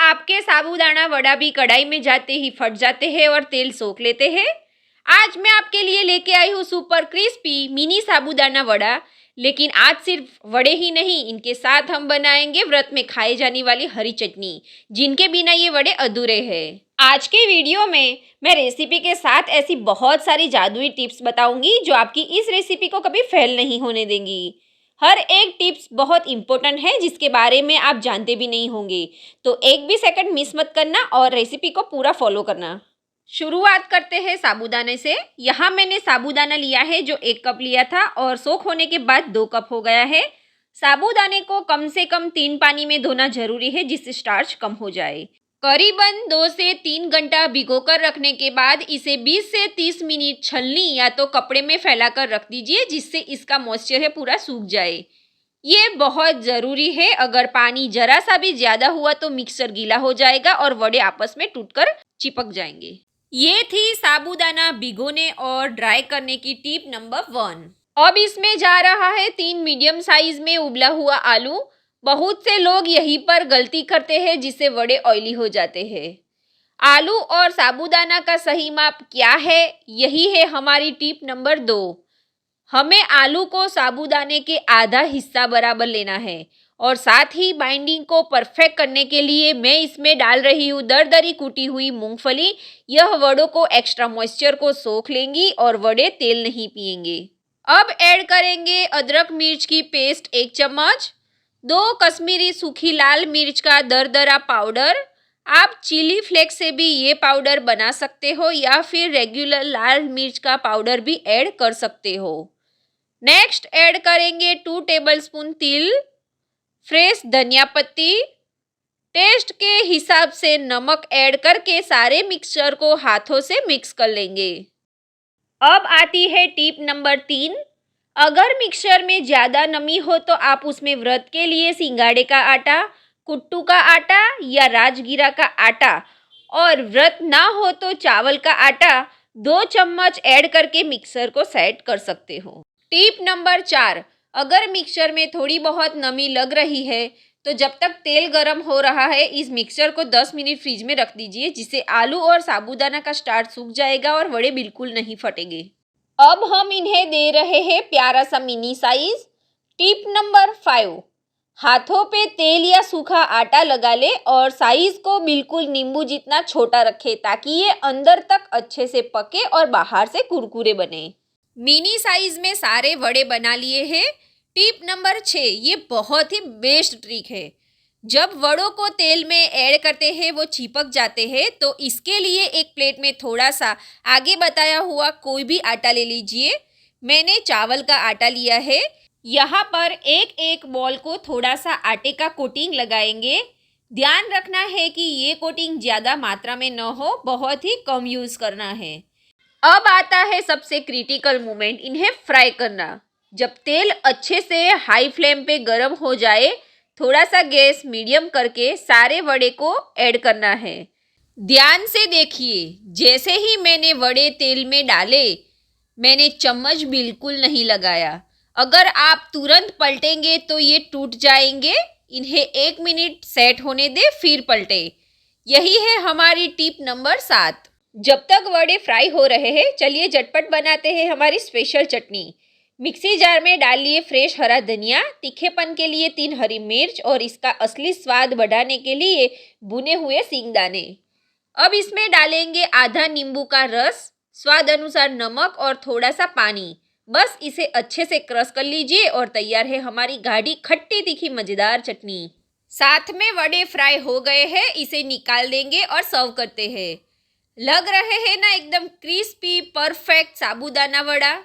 आपके साबूदाना वड़ा भी कढ़ाई में जाते ही फट जाते हैं और तेल सोख लेते हैं? आज मैं आपके लिए लेके आई हूँ सुपर क्रिस्पी मिनी साबूदाना वड़ा। लेकिन आज सिर्फ वड़े ही नहीं, इनके साथ हम बनाएंगे व्रत में खाई जाने वाली हरी चटनी, जिनके बिना ये वड़े अधूरे हैं। आज के वीडियो में मैं रेसिपी के साथ ऐसी बहुत सारी जादुई टिप्स बताऊंगी जो आपकी इस रेसिपी को कभी फेल नहीं होने देंगी। हर एक टिप्स बहुत इंपॉर्टेंट है जिसके बारे में आप जानते भी नहीं होंगे, तो एक भी सेकंड मिस मत करना और रेसिपी को पूरा फॉलो करना। शुरुआत करते हैं साबूदाने से। यहाँ मैंने साबूदाना लिया है जो 1 कप लिया था और सोख होने के बाद 2 कप हो गया है। साबूदाने को कम से कम 3 पानी में धोना जरूरी है जिससे स्टार्च कम हो जाए। करीबन 2 से 3 घंटा भिगोकर रखने के बाद इसे 20 से 30 मिनट छलनी या तो कपड़े में फैलाकर रख दीजिए जिससे इसका मॉइस्चर है पूरा सूख जाए। ये बहुत ज़रूरी है, अगर पानी जरा सा भी ज़्यादा हुआ तो मिक्सर गीला हो जाएगा और वड़े आपस में टूटकर चिपक जाएंगे। ये थी साबूदाना भिगोने और ड्राई करने की टिप नंबर 1। अब इसमें जा रहा है 3 मीडियम साइज में उबला हुआ आलू। बहुत से लोग यहीं पर गलती करते हैं जिससे वड़े ऑयली हो जाते हैं। आलू और साबूदाना का सही माप क्या है, यही है हमारी टिप नंबर 2। हमें आलू को साबूदाने के आधा हिस्सा बराबर लेना है और साथ ही बाइंडिंग को परफेक्ट करने के लिए मैं इसमें डाल रही हूँ दरदरी कूटी हुई मूंगफली। यह वड़ों को एक्स्ट्रा मॉइस्चर को सोख लेंगी और वड़े तेल नहीं पिएंगे। अब ऐड करेंगे अदरक मिर्च की पेस्ट 1 चम्मच, 2 कश्मीरी सूखी लाल मिर्च का दरदरा पाउडर। आप चिली फ्लेक्स से भी ये पाउडर बना सकते हो या फिर रेगुलर लाल मिर्च का पाउडर भी ऐड कर सकते हो। नेक्स्ट ऐड करेंगे 2 टेबलस्पून तिल, फ्रेश धनिया पत्ती, टेस्ट के हिसाब से नमक ऐड करके सारे मिक्सचर को हाथों से मिक्स कर लेंगे। अब आती है टिप नंबर 3। अगर मिक्सचर में ज़्यादा नमी हो तो आप उसमें व्रत के लिए सिंगाड़े का आटा, कुट्टू का आटा या राजगीरा का आटा और व्रत ना हो तो चावल का आटा 2 चम्मच ऐड करके मिक्सर को सेट कर सकते हो। Tip number 4। अगर मिक्सचर में थोड़ी बहुत नमी लग रही है तो जब तक तेल गर्म हो रहा है इस मिक्सचर को 10 मिनट फ्रिज में रख दीजिए, जिससे आलू और साबूदाना का स्टार्च सूख जाएगा और वड़े बिल्कुल नहीं फटेंगे। अब हम इन्हें दे रहे हैं प्यारा सा मिनी साइज। Tip number 5। हाथों पे तेल या सूखा आटा लगा ले और साइज को बिल्कुल नींबू जितना छोटा रखे ताकि ये अंदर तक अच्छे से पके और बाहर से कुरकुरे बने। मिनी साइज में सारे वड़े बना लिए हैं। टिप नंबर 6, ये बहुत ही बेस्ट ट्रिक है। जब वड़ों को तेल में ऐड करते हैं वो चिपक जाते हैं, तो इसके लिए एक प्लेट में थोड़ा सा आगे बताया हुआ कोई भी आटा ले लीजिए। मैंने चावल का आटा लिया है। यहाँ पर एक एक बॉल को थोड़ा सा आटे का कोटिंग लगाएंगे। ध्यान रखना है कि ये कोटिंग ज़्यादा मात्रा में न हो, बहुत ही कम यूज़ करना है। अब आता है सबसे क्रिटिकल मोमेंट, इन्हें फ्राई करना। जब तेल अच्छे से हाई फ्लेम पे गर्म हो जाए, थोड़ा सा गैस मीडियम करके सारे वड़े को ऐड करना है। ध्यान से देखिए, जैसे ही मैंने वड़े तेल में डाले मैंने चम्मच बिल्कुल नहीं लगाया। अगर आप तुरंत पलटेंगे तो ये टूट जाएंगे। इन्हें 1 मिनट सेट होने दे फिर पलटे। यही है हमारी टिप नंबर 7। जब तक वड़े फ्राई हो रहे हैं चलिए झटपट बनाते हैं हमारी स्पेशल चटनी। मिक्सी जार में डालिए फ्रेश हरा धनिया, तीखेपन के लिए 3 हरी मिर्च और इसका असली स्वाद बढ़ाने के लिए भुने हुए सींगदाने। अब इसमें डालेंगे आधा नींबू का रस, स्वाद अनुसार नमक और थोड़ा सा पानी। बस इसे अच्छे से क्रश कर लीजिए और तैयार है हमारी गाढ़ी खट्टी तीखी मज़ेदार चटनी। साथ में वड़े फ्राई हो गए हैं, इसे निकाल देंगे और सर्व करते हैं। लग रहे हैं ना एकदम क्रिस्पी परफेक्ट साबूदाना वड़ा।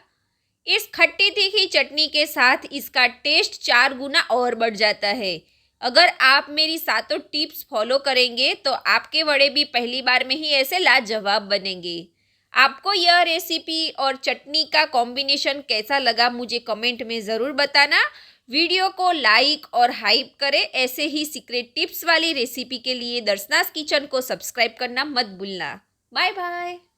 इस खट्टी तीखी चटनी के साथ इसका टेस्ट 4 गुना और बढ़ जाता है। अगर आप मेरी सातों टिप्स फॉलो करेंगे तो आपके वड़े भी पहली बार में ही ऐसे लाजवाब बनेंगे। आपको यह रेसिपी और चटनी का कॉम्बिनेशन कैसा लगा मुझे कमेंट में ज़रूर बताना। वीडियो को लाइक और हाइप करें। ऐसे ही सीक्रेट टिप्स वाली रेसिपी के लिए दर्शनास किचन को सब्सक्राइब करना मत भूलना। Bye bye.